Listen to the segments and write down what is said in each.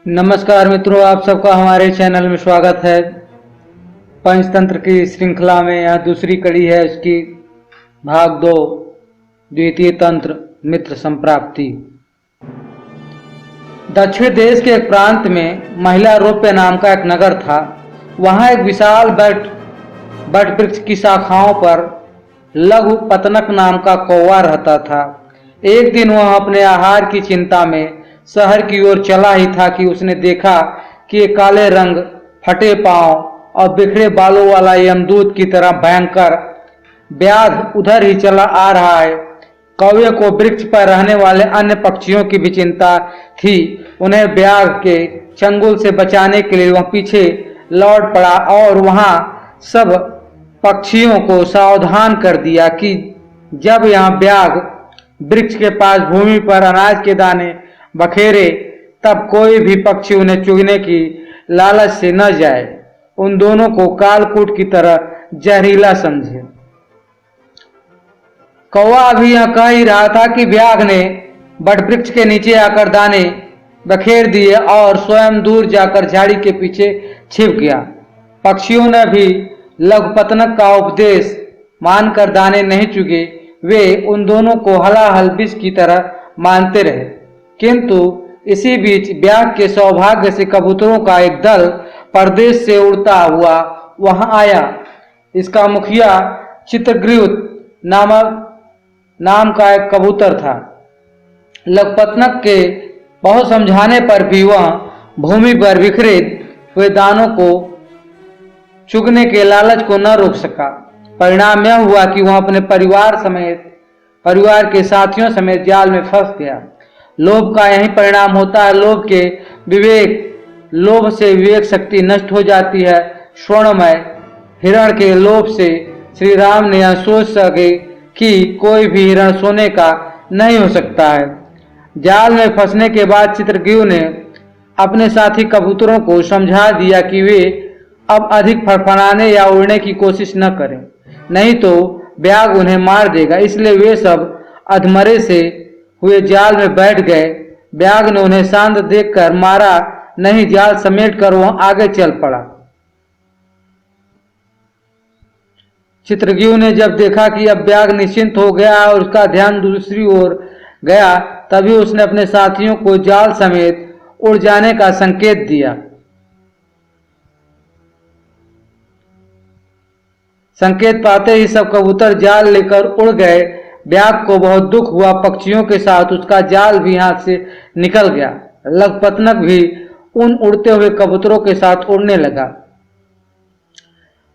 नमस्कार मित्रों, आप सबका हमारे चैनल में स्वागत है। पंचतंत्र की श्रृंखला में यह दूसरी कड़ी है इसकी, भाग 2, द्वितीय तंत्र मित्र संप्राप्ति। दक्षिण देश के एक प्रांत में महिला रोप्य नाम का एक नगर था। वहां एक विशाल बट वृक्ष की शाखाओं पर लघु पतनक नाम का कौवा रहता था। एक दिन वह अपने आहार की चिंता में शहर की ओर चला ही था कि उसने देखा कि एक काले रंग, फटे पांव और बिखरे बालों वाला यमदूत की तरह भयंकर व्याध उधर ही चला आ रहा है। कौवे को वृक्ष पर रहने वाले अन्य पक्षियों की भी चिंता थी। उन्हें व्याघ के चंगुल से बचाने के लिए वह पीछे लौट पड़ा और वहां सब पक्षियों को सावधान कर दिया कि जब यह व्याघ वृक्ष के पास भूमि पर अनाज के दाने बखेरे तब कोई भी पक्षी उन्हें चुगने की लालच से न जाए। उन दोनों को कालकूट की तरह जहरीला समझे। कौवा अभी यह कह ही रहा था कि व्याघ ने वटवृक्ष के नीचे आकर दाने बखेर दिए और स्वयं दूर जाकर झाड़ी के पीछे छिप गया। पक्षियों ने भी लघुपतनक का उपदेश मानकर दाने नहीं चुगे। वे उन दोनों को हलाहल विष की तरह मानते रहे। किंतु इसी बीच व्याघ के सौभाग्य से कबूतरों का एक दल परदेश से उड़ता हुआ वहां आया। इसका मुखिया चित्रग्रीव नाम का एक कबूतर था। लघुपतनक के बहुत समझाने पर भी वह भूमि पर बिखरे हुए दानों को चुगने के लालच को न रोक सका। परिणाम यह हुआ कि वह अपने परिवार के साथियों समेत जाल में फंस गया। लोभ का यही परिणाम होता है। लोभ से विवेक शक्ति नष्ट हो जाती है। स्वर्णमय हिरण के लोभ से श्री राम ने यह सोच सके कि कोई भी हिरण सोने का नहीं हो सकता है। जाल में फंसने के बाद चित्रग्रीव ने अपने साथी कबूतरों को समझा दिया कि वे अब अधिक फड़फड़ाने या उड़ने की कोशिश न करें, नहीं तो व्याघ उन्हें मार देगा। इसलिए वे सब अधमरे से हुए जाल में बैठ गए। व्याघ ने उन्हें शांत देखकर मारा नहीं, जाल समेट कर वह आगे चल पड़ा। चित्रग्रीव ने जब देखा कि अब व्याघ निश्चिंत हो गया और उसका ध्यान दूसरी ओर गया, तभी उसने अपने साथियों को जाल समेत उड़ जाने का संकेत दिया। संकेत पाते ही सब कबूतर जाल लेकर उड़ गए। व्याघ को बहुत दुख हुआ। पक्षियों के साथ उसका जाल भी हाथ से निकल गया। लघुपतनक भी उन उड़ते हुए कबूतरों के साथ उड़ने लगा।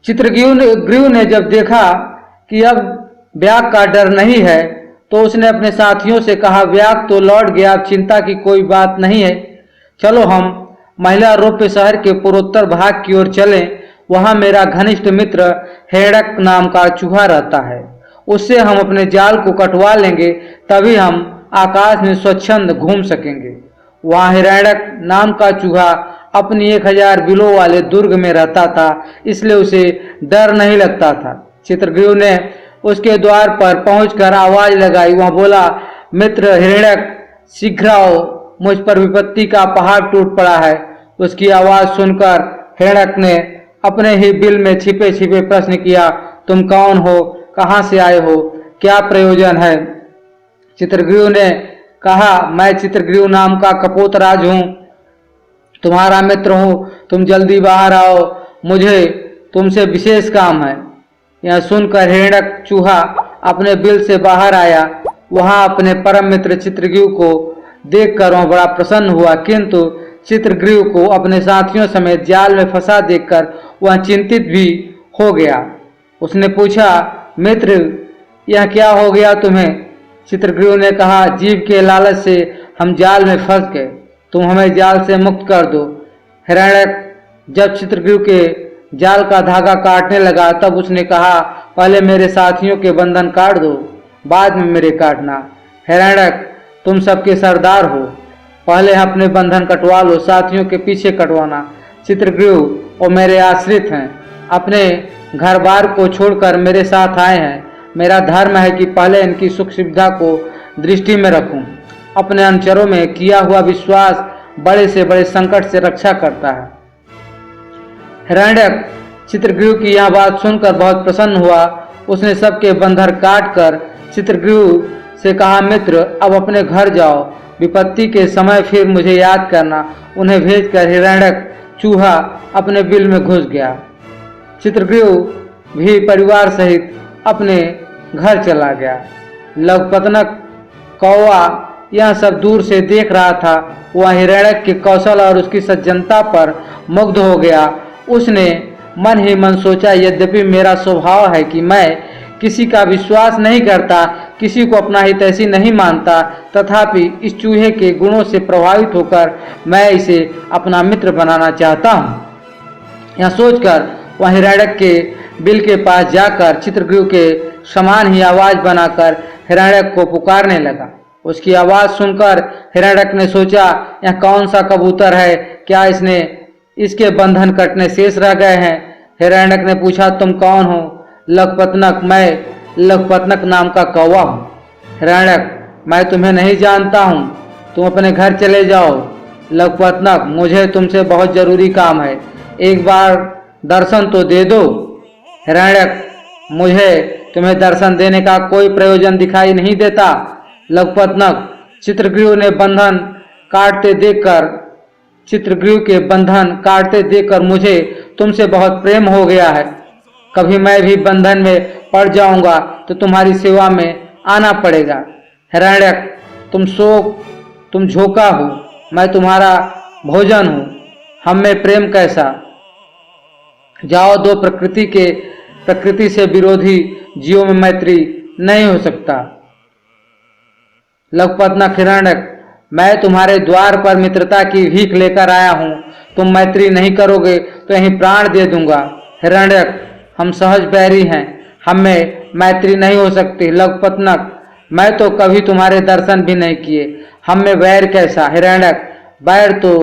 चित्रग्रीव ने जब देखा कि अब व्याघ का डर नहीं है तो उसने अपने साथियों से कहा, व्याघ तो लौट गया, अब चिंता की कोई बात नहीं है। चलो हम महिला रोप्य शहर के पूर्वोत्तर भाग की ओर चलें। वहां मेरा घनिष्ठ मित्र हेड़क नाम का चूहा रहता है। उससे हम अपने जाल को कटवा लेंगे, तभी हम आकाश में स्वच्छंद घूम सकेंगे। वहां हिरण्यक नाम का चूहा अपनी 1000 बिलों वाले दुर्ग में रहता था, इसलिए उसे डर नहीं लगता था। चित्रग्रीव ने उसके द्वार पर पहुंचकर आवाज लगाई। वह बोला, मित्र हिरण्यक, शीघ्र आओ, मुझ पर विपत्ति का पहाड़ टूट पड़ा है। उसकी आवाज सुनकर हिरण्यक ने अपने ही बिल में छिपे छिपे प्रश्न किया, तुम कौन हो, कहां से आए हो, क्या प्रयोजन है? चित्रग्रीव ने कहा, मैं चित्रग्रीव नाम का कपोतराज हूं, तुम्हारा मित्र हूं। तुम जल्दी बाहर आओ, मुझे तुमसे विशेष काम है। यह सुनकर हिरण्यक चूहा अपने बिल से बाहर आया। वहां अपने परम मित्र चित्रग्रीव को देखकर वह बड़ा प्रसन्न हुआ, किंतु चित्रग्रीव को अपने साथियों समेत जाल में फंसा देखकर वह चिंतित भी हो गया। उसने पूछा, मित्र, यह क्या हो गया तुम्हें? चित्रग्रीव ने कहा, जीव के लालच से हम जाल में फंस गए, तुम हमें जाल से मुक्त कर दो। हिरण्यक जब चित्रग्रीव के जाल का धागा काटने लगा तब उसने कहा, पहले मेरे साथियों के बंधन काट दो, बाद में मेरे काटना। हिरण्यक, तुम सबके सरदार हो, पहले अपने बंधन कटवा लो, साथियों के पीछे कटवाना। चित्रग्रीव और मेरे आश्रित हैं, अपने घर बार को छोड़कर मेरे साथ आए हैं। मेरा धर्म है कि पहले इनकी सुख सुविधा को दृष्टि में रखूं। अपने अनुचरों में किया हुआ विश्वास बड़े से बड़े संकट से रक्षा करता है। हिरण्यक चित्रगृह की यह बात सुनकर बहुत प्रसन्न हुआ। उसने सबके बंधन काट कर चित्रगृह से कहा, मित्र अब अपने घर जाओ, विपत्ति के समय फिर मुझे याद करना। उन्हें भेजकर हिरण्यक चूहा अपने बिल में घुस गया। चित्रगृह भी परिवार सहित अपने घर चला गया। लवपतनक कौवा यह सब दूर से देख रहा था। वह हिरण्यक के कौशल और उसकी सज्जनता पर मुग्ध हो गया। उसने मन ही मन सोचा, यद्यपि मेरा स्वभाव है कि मैं किसी का विश्वास नहीं करता, किसी को अपना हितैषी नहीं मानता, तथापि इस चूहे के गुणों से प्रभावित होकर मैं इसे अपना मित्र बनाना चाहता हूँ। यह सोचकर वह हिरण्यक के बिल के पास जाकर चित्रगृह के समान ही आवाज बनाकर हिरण्यक को पुकारने लगा। उसकी आवाज सुनकर हिरण्यक ने सोचा, यह कौन सा कबूतर है, क्या इसके बंधन कटने शेष रह गए हैं। हिरण्यक ने पूछा, तुम कौन हो? लवपतनक, मैं लवपतनक नाम का कौवा हूँ। हिरण्यक, मैं तुम्हें नहीं जानता हूँ, तुम अपने घर चले जाओ। लवपतनक, मुझे तुमसे बहुत जरूरी काम है, एक बार दर्शन तो दे दो। हिरण्यक, मुझे तुम्हें दर्शन देने का कोई प्रयोजन दिखाई नहीं देता। लवपतनक, चित्रगृह के बंधन काटते देखकर मुझे तुमसे बहुत प्रेम हो गया है। कभी मैं भी बंधन में पड़ जाऊंगा तो तुम्हारी सेवा में आना पड़ेगा। हिरण्यक, तुम झोंका हो, मैं तुम्हारा भोजन हूँ, हम में प्रेम कैसा। जाओ, दो प्रकृति से विरोधी जीवों में मैत्री नहीं हो सकता। लवपतनक, हिरण्यक, मैं तुम्हारे द्वार पर मित्रता की भीख लेकर आया हूँ, तुम मैत्री नहीं करोगे तो यहीं प्राण दे दूंगा। हिरण्यक, हम सहज बैरी हैं, हम में मैत्री नहीं हो सकती। लवपतनक, मैं तो कभी तुम्हारे दर्शन भी नहीं किए, हम में वैर कैसा। हिरण्यक, बैर तो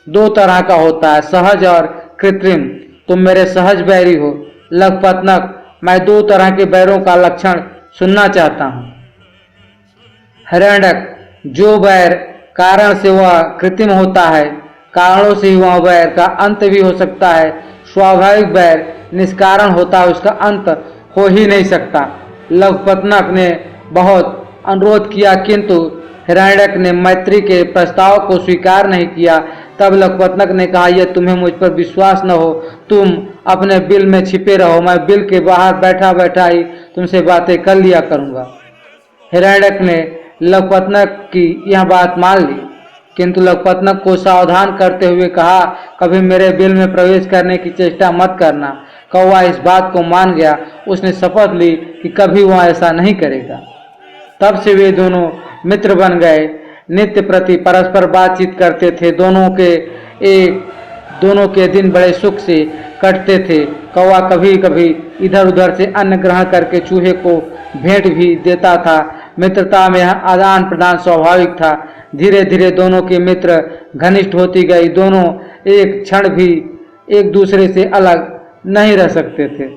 दो तरह का होता है, सहज और कृत्रिम, तुम मेरे सहज बैरी हो। लवपतनक, मैं दो तरह के बैरों का लक्षण सुनना चाहता हूँ। हिरण्यक, जो बैर कारण से वह कृत्रिम होता है, कारणों से ही वह बैर का अंत भी हो सकता है। स्वाभाविक बैर निष्कारण होता है, उसका अंत हो ही नहीं सकता। लवपतनक ने बहुत अनुरोध किया, किंतु हिरण्यक ने मैत्री के प्रस्ताव को स्वीकार नहीं किया। तब लवपतनक ने कहा, यह तुम्हें मुझ पर विश्वास न हो, तुम अपने बिल में छिपे रहो, मैं बिल के बाहर बैठा बैठा ही तुमसे बातें कर लिया करूँगा। हिरण्यक ने लवपतनक की यह बात मान ली, किंतु लवपतनक को सावधान करते हुए कहा, कभी मेरे बिल में प्रवेश करने की चेष्टा मत करना। कौवा इस बात को मान गया। उसने शपथ ली कि कभी वह ऐसा नहीं करेगा। तब से वे दोनों मित्र बन गए, नित्य प्रति परस्पर बातचीत करते थे। दोनों के दिन बड़े सुख से कटते थे। कौवा कभी कभी इधर उधर से अन्न ग्रहण करके चूहे को भेंट भी देता था। मित्रता में आदान प्रदान स्वाभाविक था। धीरे धीरे दोनों के मित्र घनिष्ठ होती गई। दोनों एक क्षण भी एक दूसरे से अलग नहीं रह सकते थे।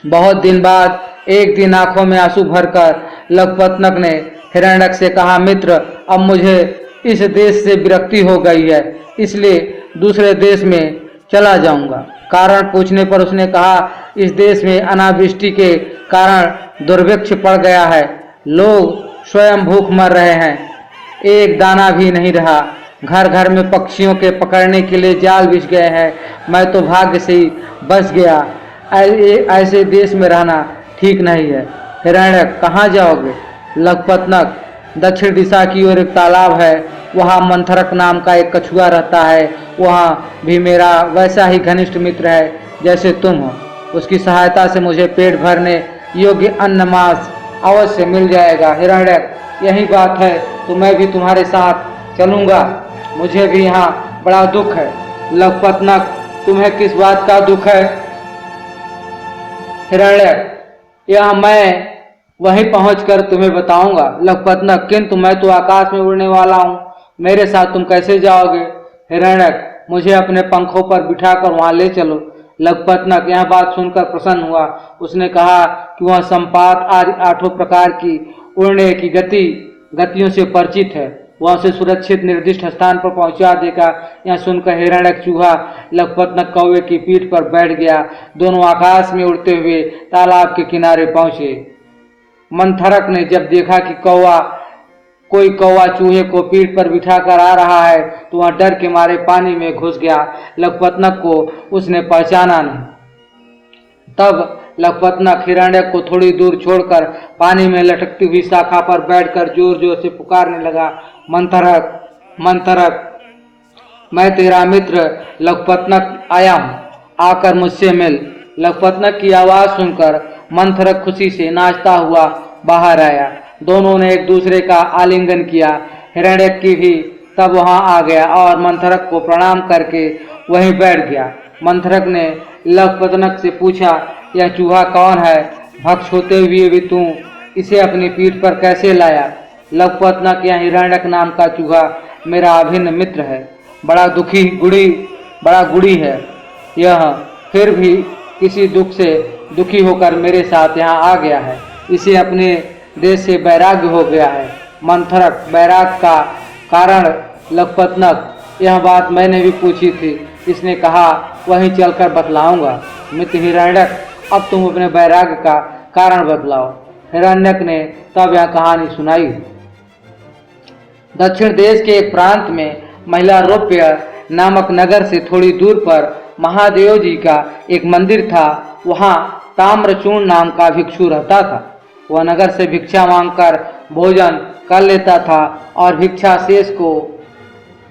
बहुत दिन बाद एक दिन आंखों में आंसू भरकर लवपतनक ने हिरण्यक से कहा, मित्र अब मुझे इस देश से विरक्ति हो गई है, इसलिए दूसरे देश में चला जाऊंगा। कारण पूछने पर उसने कहा, इस देश में अनावृष्टि के कारण दुर्भिक्ष पड़ गया है, लोग स्वयं भूख मर रहे हैं, एक दाना भी नहीं रहा, घर घर में पक्षियों के पकड़ने के लिए जाल बिछ गए हैं, मैं तो भाग्य से ही बच गया। ऐसे देश में रहना ठीक नहीं है। हिरण्यक, कहाँ जाओगे? लवपतनक, दक्षिण दिशा की ओर एक तालाब है, वहाँ मंथरक नाम का एक कछुआ रहता है, वहाँ भी मेरा वैसा ही घनिष्ठ मित्र है जैसे तुम हो। उसकी सहायता से मुझे पेट भरने योग्य अन्न मांस अवश्य मिल जाएगा। हिरण्यक, यही बात है तो मैं भी तुम्हारे साथ चलूँगा, मुझे भी यहाँ बड़ा दुख है। लवपतनक, तुम्हें किस बात का दुख है? हिरण्यक, यह मैं वहीं पहुंचकर तुम्हें बताऊंगा। लवपतनक, किंतु मैं तो आकाश में उड़ने वाला हूँ, मेरे साथ तुम कैसे जाओगे? हिरण्यक, मुझे अपने पंखों पर बिठाकर वहां ले चलो। लवपतनक यह बात सुनकर प्रसन्न हुआ। उसने कहा कि वह संपात आदि 8 प्रकार की उड़ने की गतियों से परिचित है। वह उसे सुरक्षित निर्दिष्ट स्थान पर पहुंचा देगा। यह सुनकर हिरण्यक चूहा लखपतनक कौवे की पीठ पर बैठ गया। दोनों आकाश में उड़ते हुए तालाब के किनारे पहुंचे। मंथरक ने जब देखा कि कोई कौवा चूहे को पीठ पर बिठाकर आ रहा है तो वह डर के मारे पानी में घुस गया। लखपतनक को उसने पहचाना नहीं। तब लखपतनक हिरण्यक को थोड़ी दूर छोड़कर पानी में लटकती हुई शाखा पर बैठकर जोर जोर से पुकारने लगा, मंथरक मंथरक, मैं तेरा मित्र लखपतनक आया हूँ, आकर मुझसे मिल। लखपतनक की आवाज सुनकर मंथरक खुशी से नाचता हुआ बाहर आया। दोनों ने एक दूसरे का आलिंगन किया। हिरण्यक की भी तब वहां आ गया और मंथरक को प्रणाम करके वहीं बैठ गया। मंथरक ने लखपतनक से पूछा, यह चूहा कौन है? भक्ष होते हुए भी तू इसे अपनी पीठ पर कैसे लाया? लखपतनक, यह हिरण्यक नाम का चूहा मेरा अभिन्न मित्र है। बड़ा गुड़ी है यह, फिर भी किसी दुख से दुखी होकर मेरे साथ यहाँ आ गया है। इसे अपने देश से वैराग्य हो गया है। मंथरक, वैराग्य का कारण? लखपतनक, यह बात मैंने भी पूछी थी। इसने कहा वहीं चलकर बतलाऊंगा। मित्र हिरण्यक, अब तुम अपने वैराग्य का कारण बतलाओ। हिरण्यक ने तब यह कहानी सुनाई। दक्षिण देश के एक प्रांत में महिलारोप्य नामक नगर से थोड़ी दूर पर महादेव जी का एक मंदिर था। वहां ताम्रचूर्ण नाम का भिक्षु रहता था। वह नगर से भिक्षा मांगकर भोजन कर लेता था और भिक्षा शेष को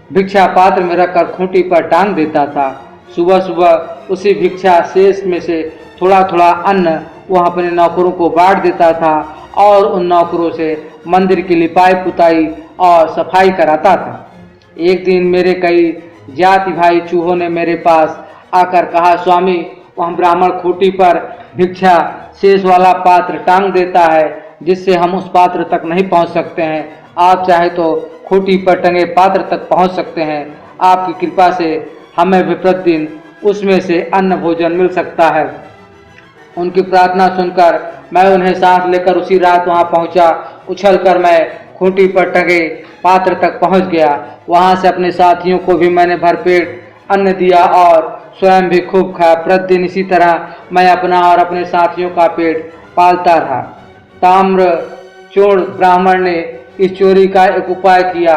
भिक्षा पात्र में रखकर खूंटी पर टांग देता था। सुबह सुबह उसी भिक्षा शेष में से थोड़ा थोड़ा अन्न वह अपने नौकरों को बांट देता था और उन नौकरों से मंदिर की लिपाई पुताई और सफाई कराता था। एक दिन मेरे कई जाति भाई चूहों ने मेरे पास आकर कहा, स्वामी, वह ब्राह्मण खूंटी पर भिक्षा शेष वाला पात्र टांग देता है जिससे हम उस पात्र तक नहीं पहुंच सकते हैं। आप चाहे तो खूंटी पर टंगे पात्र तक पहुंच सकते हैं। आपकी कृपा से हमें भी प्रतिदिन उसमें से अन्न भोजन मिल सकता है। उनकी प्रार्थना सुनकर मैं उन्हें साथ लेकर उसी रात वहां पहुंचा। उछलकर मैं खूंटी पर टंगे पात्र तक पहुंच गया। वहां से अपने साथियों को भी मैंने भरपेट अन्न दिया और स्वयं भी खूब खाया। प्रतिदिन इसी तरह मैं अपना और अपने साथियों का पेट पालता रहा। ताम्रचूर्ण ब्राह्मण ने इस चोरी का एक उपाय किया।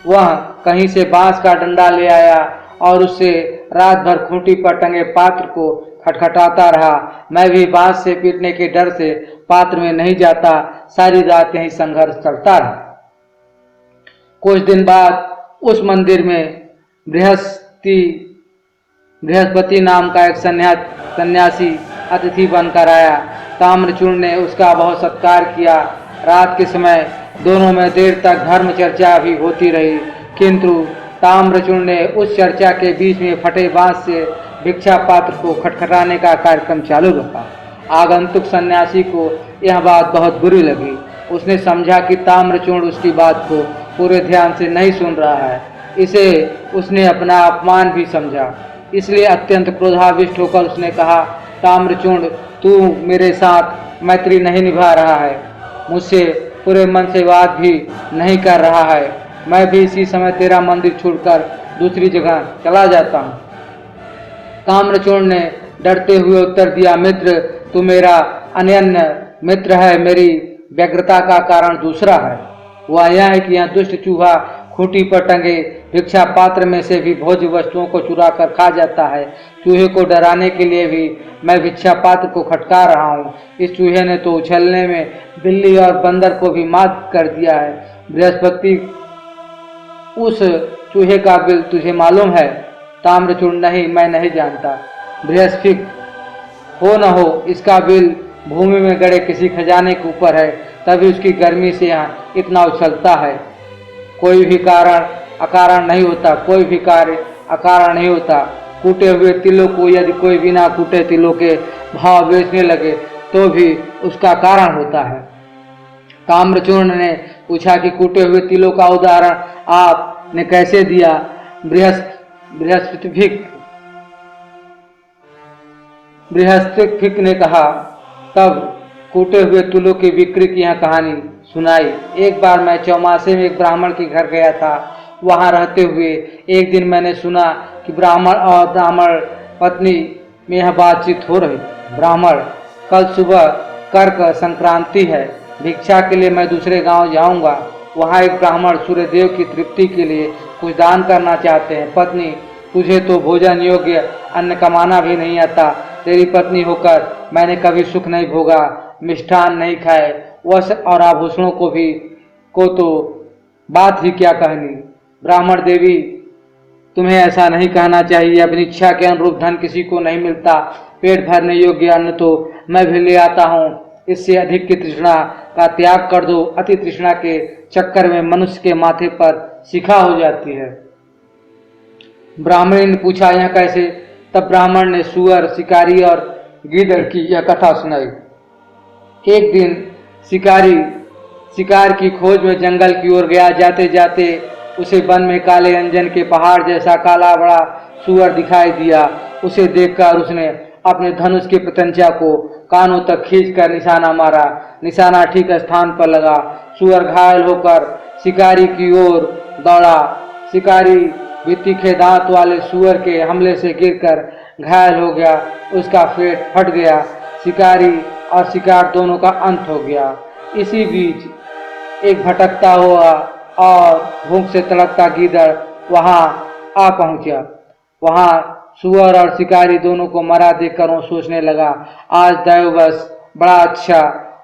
वह कहीं से बांस का डंडा ले आया और उससे रात भर खूंटी पर टंगे पात्र को खटखटाता रहा। मैं भी बांस से पीटने के डर से पात्र में नहीं जाता। सारी रात यही संघर्ष चलता रहा। कुछ दिन बाद उस मंदिर में बृहस्पति नाम का एक सन्यासी अतिथि बनकर आया। ताम्रचूर्ण ने उसका बहुत सत्कार किया। रात के समय दोनों में देर तक धर्म चर्चा भी होती रही, किंतु ताम्रचूर्ण ने उस चर्चा के बीच में फटे बांस से भिक्षा पात्र को खटखटाने का कार्यक्रम चालू रखा। आगंतुक सन्यासी को यह बात बहुत बुरी लगी। उसने समझा कि ताम्रचूर्ण उसकी बात को पूरे ध्यान से नहीं सुन रहा है। इसे उसने अपना अपमान भी समझा। इसलिए अत्यंत क्रोधाविष्ट होकर उसने कहा, ताम्रचूर्ण, तू मेरे साथ मैत्री नहीं निभा रहा है, मुझसे पूरे मन से बात भी नहीं कर रहा है। मैं भी इसी समय तेरा मंदिर छोड़कर दूसरी जगह चला जाता हूँ। ताम्रचूर्ण ने डरते हुए उत्तर दिया, मित्र, तू मेरा अनन्य मित्र है, मेरी व्यग्रता का कारण दूसरा है। वह यह है कि यह दुष्ट चूहा खूंटी पर टंगे भिक्षा पात्र में से भी भोज्य वस्तुओं को चुरा कर खा जाता है। चूहे को डराने के लिए भी मैं भिक्षा पात्र को खटका रहा हूँ। इस चूहे ने तो उछलने में बिल्ली और बंदर को भी मात कर दिया है। बृहस्पति, उस चूहे का बिल तुझे मालूम है? ताम्रचूर्ण, नहीं, मैं नहीं जानता। बृहस्पति, हो न हो इसका बिल भूमि में गड़े किसी खजाने के ऊपर है, तभी उसकी गर्मी से यहाँ इतना उछलता है। कोई भी कारण अकारण नहीं होता, कोई भी कार्य अकारण नहीं होता। कूटे हुए तिलों को यदि कोई बिना कूटे तिलों के भाव बेचने लगे तो भी उसका कारण होता है। ताम्रचूर्ण ने पूछा कि कूटे हुए तिलों का उदाहरण आपने कैसे दिया? बृहस्पति ने कहा, तब कूटे हुए तुलों की बिक्री की यहाँ कहानी सुनाई। एक बार मैं चौमासे में एक ब्राह्मण के घर गया था। वहाँ रहते हुए एक दिन मैंने सुना कि ब्राह्मण और ब्राह्मण पत्नी में यह बातचीत हो रही। ब्राह्मण, कल सुबह कर्क संक्रांति है, भिक्षा के लिए मैं दूसरे गांव जाऊंगा। वहाँ एक ब्राह्मण सूर्यदेव की तृप्ति के लिए कुछ दान करना चाहते हैं। पत्नी, तुझे तो भोजन योग्य अन्न कमाना भी नहीं आता। तेरी पत्नी होकर मैंने कभी सुख नहीं भोगा, मिष्ठान नहीं खाए, वस्त्र और आभूषणों को तो बात ही क्या कहनी। ब्राह्मण देवी, तुम्हें ऐसा नहीं कहना चाहिए। अपनी इच्छा के अनुरूप धन किसी को नहीं मिलता। पेट भरने योग्य अन्न तो मैं भी ले आता हूँ। इससे अधिक की तृष्णा का त्याग कर दो। अति तृष्णा के चक्कर में मनुष्य के माथे पर शिखा हो जाती है। ब्राह्मणी ने पूछा, यह कैसे? तब ब्राह्मण ने सुअर, शिकारी और गीदड़ की यह कथा सुनाई। एक दिन शिकारी शिकार की खोज में जंगल की ओर गया। जाते जाते उसे वन में काले अंजन के पहाड़ जैसा काला बड़ा सुअर दिखाई दिया। उसे देखकर उसने अपने धनुष के प्रत्यंचा को कानों तक खींचकर निशाना मारा। निशाना ठीक स्थान पर लगा। सुअर घायल होकर शिकारी की ओर दौड़ा। शिकारी भी तीखे दांत वाले सुअर के हमले से गिरकर घायल हो गया। उसका पेट फट गया। शिकारी और शिकार दोनों का अंत हो गया। इसी बीच एक भटकता हुआ और भूख से तड़पता गीदड़ वहां आ पहुंचा। वहां सुअर और शिकारी दोनों को मरा देखकर वो सोचने लगा, आज दैववश बड़ा अच्छा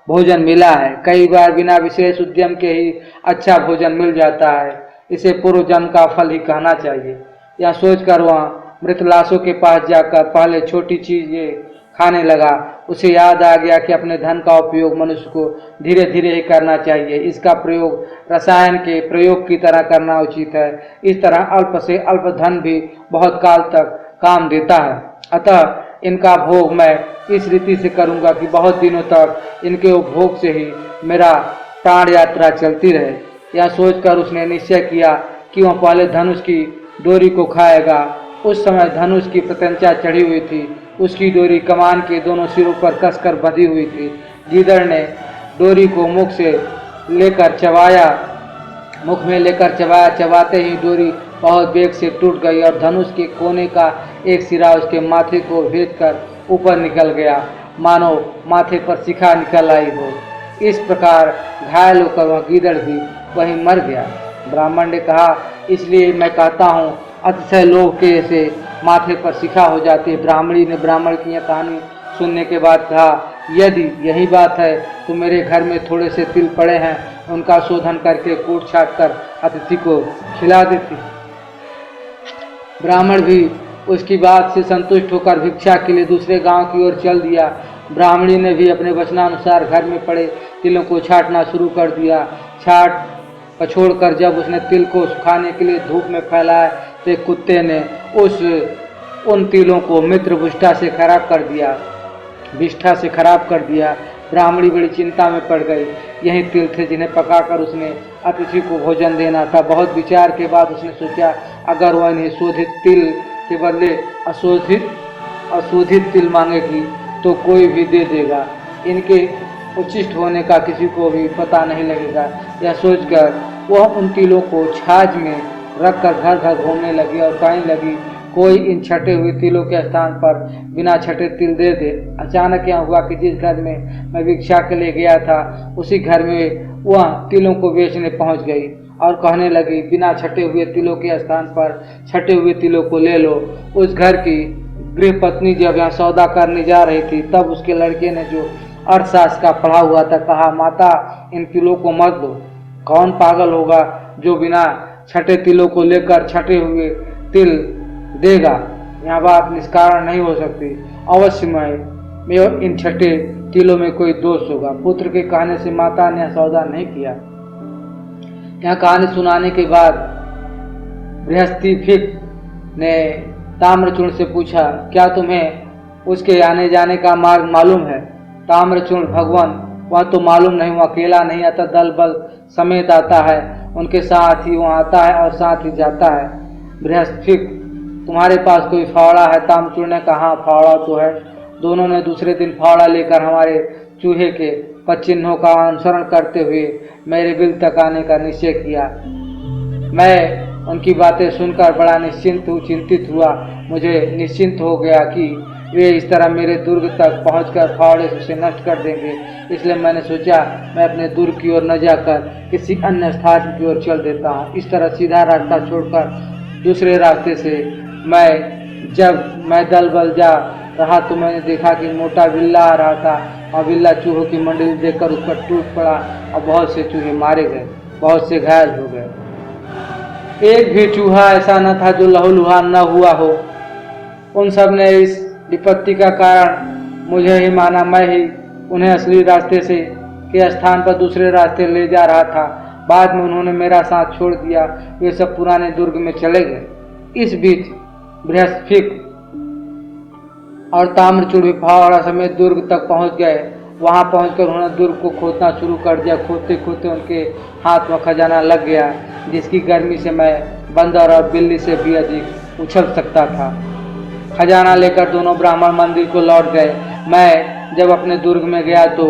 भोजन मिला है। कई बार बिना विशेष उद्यम के ही अच्छा भोजन मिल जाता है। इसे पूर्व जन्म का फल ही कहना चाहिए। यह सोचकर वह मृत लाशों के पास जाकर पहले छोटी चीजें खाने लगा। उसे याद आ गया कि अपने धन का उपयोग मनुष्य को धीरे धीरे ही करना चाहिए। इसका प्रयोग रसायन के प्रयोग की तरह करना उचित है। इस तरह अल्प से अल्प धन भी बहुत काल तक काम देता है। अतः इनका भोग मैं इस रीति से करूंगा कि बहुत दिनों तक इनके उपभोग से ही मेरा प्राण यात्रा चलती रहे। यह सोचकर उसने निश्चय किया कि वह पहले धनुष की डोरी को खाएगा। उस समय धनुष की प्रत्यंचा चढ़ी हुई थी। उसकी डोरी कमान के दोनों सिरों पर कसकर बंधी हुई थी। गीदड़ ने डोरी को मुख में लेकर चबाया। चबाते ही डोरी बहुत वेग से टूट गई और धनुष के कोने का एक सिरा उसके माथे को भेदकर ऊपर निकल गया, मानो माथे पर शिखा निकल आई हो। इस प्रकार घायल होकर वह गीदड़ भी वहीं मर गया। ब्राह्मण ने कहा, इसलिए मैं कहता हूँ, अतिशय लोभ के से माथे पर शिखा हो जाती है। ब्राह्मणी ने ब्राह्मण की यह कहानी सुनने के बाद कहा, यदि यही बात है तो मेरे घर में थोड़े से तिल पड़े हैं, उनका शोधन करके कूट छाट कर अतिथि को खिला देती। ब्राह्मण भी उसकी बात से संतुष्ट होकर भिक्षा के लिए दूसरे गांव की ओर चल दिया। ब्राह्मणी ने भी अपने वचनानुसार घर में पड़े तिलों को छाटना शुरू कर दिया। छाट पछोड़कर जब उसने तिल को सुखाने के लिए धूप में फैलाया तो एक कुत्ते ने उन तिलों को मित्र विष्ठा से खराब कर दिया। ब्राह्मणी बड़ी चिंता में पड़ गई। यही तिल थे जिन्हें पकाकर उसने अतिथि को भोजन देना था। बहुत विचार के बाद उसने सोचा, अगर वह इन्हें शोधित तिल के बदले अशोधित तिल मांगेगी तो कोई भी दे देगा। इनके उचिष्ट होने का किसी को भी पता नहीं लगेगा। यह सोचकर वह उन तिलों को छाछ में रखकर घर घर घूमने लगी और कहने लगी, कोई इन छटे हुए तिलों के स्थान पर बिना छटे तिल दे दे। अचानक यह हुआ कि जिस घर में मैं भिक्षा के लिए गया था उसी घर में वह तिलों को बेचने पहुंच गई और कहने लगी, बिना छटे हुए तिलों के स्थान पर छटे हुए तिलों को ले लो। उस घर की गृह पत्नी जब यहाँ सौदा करने जा रही थी तब उसके लड़के ने, जो अर्थशास्त्र का पढ़ा हुआ था, कहा, माता इन तिलों को मत दो। कौन पागल होगा जो बिना छठे तिलों को लेकर छटे हुए तिल देगा। यह बात निष्कारण नहीं हो सकती। अवश्य में इन छठे तिलों में कोई दोष होगा। पुत्र के कहने से माता ने सौदा नहीं किया। यह कहानी सुनाने के बाद बृहस्पति ने ताम्रचूर्ण से पूछा, क्या तुम्हें उसके आने जाने का मार्ग मालूम है? ताम्रचूर्ण, भगवान, वह तो मालूम नहीं। वह अकेला नहीं आता, दल बल समेत आता है। उनके साथ ही वह आता है और साथ ही जाता है। बृहस्पति, तुम्हारे पास कोई फावड़ा है? ताम्रचूर्ण ने कहा, फावड़ा तो है। दोनों ने दूसरे दिन फावड़ा लेकर हमारे चूहे के पद चिन्हों का अनुसरण करते हुए मेरे बिल तक आने का निश्चय किया। मैं उनकी बातें सुनकर बड़ा चिंतित हुआ। मुझे निश्चिंत हो गया कि वे इस तरह मेरे दुर्ग तक पहुंचकर फावड़े से उसे नष्ट कर देंगे। इसलिए मैंने सोचा मैं अपने दुर्ग की ओर न जाकर किसी अन्य स्थान की ओर चल देता हूँ। इस तरह सीधा रास्ता छोड़कर दूसरे रास्ते से जब मैं दल बल जा रहा तो मैंने देखा कि मोटा बिल्ला आ रहा था और बिल्ला चूहों की मंडली देखकर उस पर टूट पड़ा और बहुत से चूहे मारे गए, बहुत से घायल हो गए। एक भी चूहा ऐसा न था जो लहूलुहान न हुआ हो। उन सब ने इस विपत्ति का कारण मुझे ही माना। मैं ही उन्हें असली रास्ते से के स्थान पर दूसरे रास्ते ले जा रहा था। बाद में उन्होंने मेरा साथ छोड़ दिया। वे सब पुराने दुर्ग में चले गए। इस बीच बृहस्पति और ताम्रचूड़ भी फावड़ा समेत दुर्ग तक पहुंच गए। वहां पहुंचकर उन्होंने दुर्ग को खोदना शुरू कर दिया। खोदते खोदते उनके हाथ में खजाना लग गया, जिसकी गर्मी से मैं बंदर और बिल्ली से भी अधिक उछल सकता था। खजाना लेकर दोनों ब्राह्मण मंदिर को लौट गए। मैं जब अपने दुर्ग में गया तो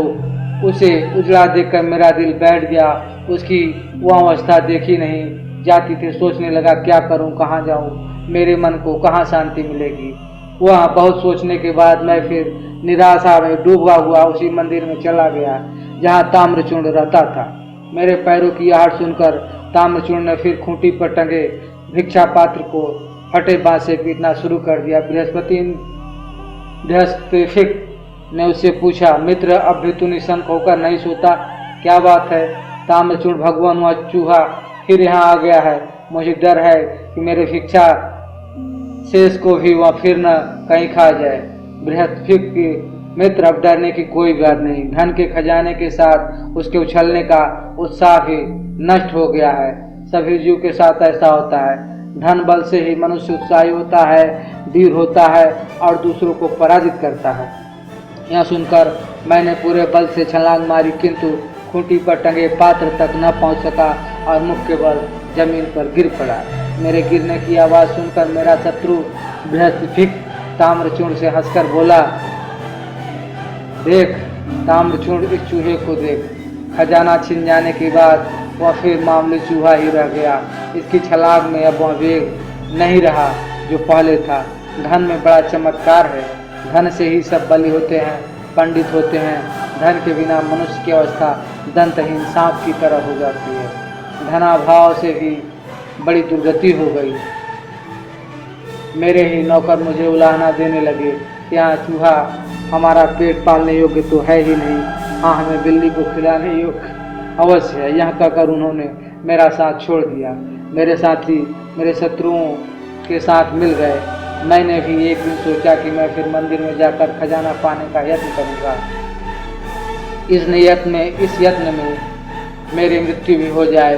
उसे उजड़ा देखकर मेरा दिल बैठ गया। उसकी वह अवस्था देखी नहीं जाती थी। सोचने लगा क्या करूं, कहाँ जाऊं, मेरे मन को कहाँ शांति मिलेगी। वह बहुत सोचने के बाद मैं फिर निराशा में डूबा हुआ उसी मंदिर में चला गया जहाँ ताम्रचूड़ रहता था। मेरे पैरों की आहट सुनकर ताम्रचूड़ ने फिर खूंटी पर टंगे भिक्षा पात्र को फटे बांस से पीटना शुरू कर दिया। बृहस्पति ने उससे पूछा, मित्र अब भी तू निशंक होकर नहीं सोता, क्या बात है? ताम्रचूड़, भगवान हुआ चूहा फिर यहाँ आ गया है। मुझे डर है कि मेरे भिक्षा शेष को भी वह फिर न कहीं खा जाए। बृहस्पति के मित्र, अब डरने की कोई बात नहीं। धन के खजाने के साथ उसके उछलने का उत्साह भी नष्ट हो गया है। सभी जीव के साथ ऐसा होता है। धन बल से ही मनुष्य उत्साही होता है, वीर होता है और दूसरों को पराजित करता है। यह सुनकर मैंने पूरे बल से छलांग मारी, किंतु खूंटी पर टंगे पात्र तक न पहुंच सका और मुख के बल जमीन पर गिर पड़ा। मेरे गिरने की आवाज़ सुनकर मेरा शत्रु बृहस्पति ताम्रचूड़ से हंसकर बोला, देख ताम्रचूड़, इस चूहे को देख। खजाना छिन जाने के बाद वह फिर मामूली चूहा ही रह गया। इसकी छलांग में अब वह वेग नहीं रहा जो पहले था। धन में बड़ा चमत्कार है। धन से ही सब बली होते हैं, पंडित होते हैं। धन के बिना मनुष्य की अवस्था दंतहीन सांप की तरह हो जाती है। धनाभाव से भी बड़ी दुर्गति हो गई। मेरे ही नौकर मुझे उलाहना देने लगे, यहाँ चूहा हमारा पेट पालने योग्य तो है ही नहीं, हाँ हमें बिल्ली को खिलाने योग्य अवश्य है। यह कहकर उन्होंने मेरा साथ छोड़ दिया। मेरे साथी मेरे शत्रुओं के साथ मिल गए। मैंने भी एक दिन सोचा कि मैं फिर मंदिर में जाकर खजाना पाने का यत्न करूँगा। इस यत्न में मेरी मृत्यु भी हो जाए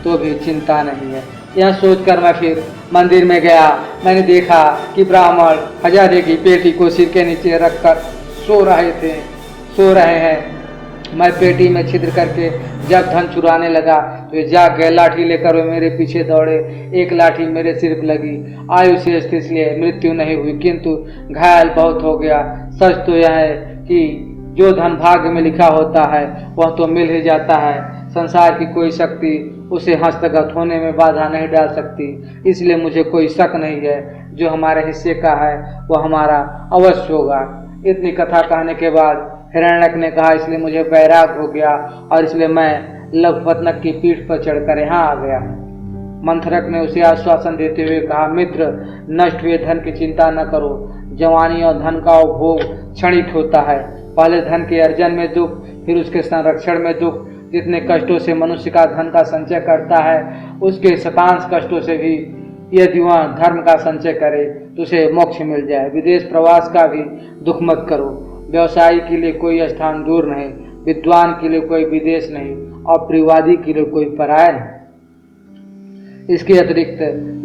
तो भी चिंता नहीं है। यह सोचकर मैं फिर मंदिर में गया। मैंने देखा कि ब्राह्मण खजाने की पेटी को सिर के नीचे रखकर सो रहे हैं। मैं पेटी में छिद्र करके जब धन चुराने लगा तो वे जाग गए। लाठी लेकर वे मेरे पीछे दौड़े। एक लाठी मेरे सिर पर लगी। आयु शेष थी इसलिए मृत्यु नहीं हुई, किंतु घायल बहुत हो गया। सच तो यह है कि जो धन भाग्य में लिखा होता है वह तो मिल ही जाता है। संसार की कोई शक्ति उसे हस्तगत होने में बाधा नहीं डाल सकती। इसलिए मुझे कोई शक नहीं है, जो हमारे हिस्से का है वह हमारा अवश्य होगा। इतनी कथा कहने के बाद हिरण्यक ने कहा, इसलिए मुझे वैराग हो गया और इसलिए मैं लघुपतनक की पीठ पर चढ़कर यहाँ आ गया। मंथरक ने उसे आश्वासन देते हुए कहा, मित्र, नष्ट हुए धन की चिंता न करो। जवानी और धन का उपभोग क्षणिक होता है। पहले धन के अर्जन में दुख, फिर उसके संरक्षण में दुख। जितने कष्टों से मनुष्य का धन का संचय करता है, उसके शतांश कष्टों से भी यदि वह धर्म का संचय करे तो उसे मोक्ष मिल जाए। विदेश प्रवास का भी दुख मत करो। व्यवसायी के लिए कोई स्थान दूर नहीं, विद्वान के लिए कोई विदेश नहीं और प्रियवादी के लिए कोई पराया नहीं। इसके अतिरिक्त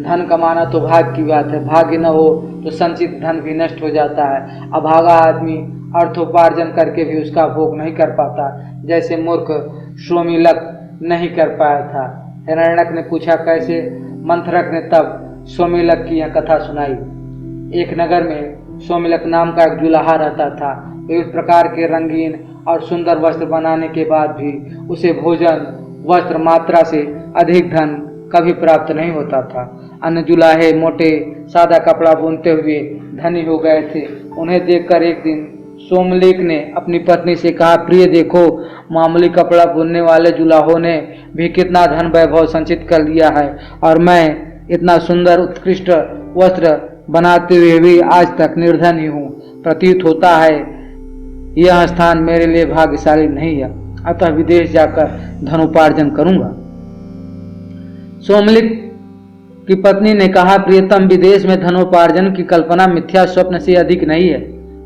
धन कमाना तो भाग्य की बात है। भाग्य न हो तो संचित धन भी नष्ट हो जाता है। अभागा आदमी अर्थोपार्जन करके भी उसका भोग नहीं कर पाता, जैसे मूर्ख सोमिलक नहीं कर पाया था। हिरण्यक ने पूछा, कैसे? मंथरक ने तब सोमिलक की यह कथा सुनाई। एक नगर में सोमिलक नाम का एक जुलाहा रहता था। विविध प्रकार के रंगीन और सुंदर वस्त्र बनाने के बाद भी उसे भोजन वस्त्र मात्रा से अधिक धन कभी प्राप्त नहीं होता था। अन्य जुलाहे मोटे सादा कपड़ा बुनते हुए धनी हो गए थे। उन्हें देखकर एक दिन सोमलेख ने अपनी पत्नी से कहा, प्रिय देखो, मामूली कपड़ा बुनने वाले जुलाहों ने भी कितना धन वैभव संचित कर लिया है और मैं इतना सुंदर उत्कृष्ट वस्त्र बनाते हुए भी आज तक निर्धन ही हूँ। प्रतीत होता है यह स्थान मेरे लिए भाग्यशाली नहीं है, अतः विदेश जाकर धनोपार्जन करूंगा। सोमलिक की पत्नी ने कहा, प्रियतम, विदेश में धनोपार्जन की कल्पना मिथ्या स्वप्न से अधिक नहीं है।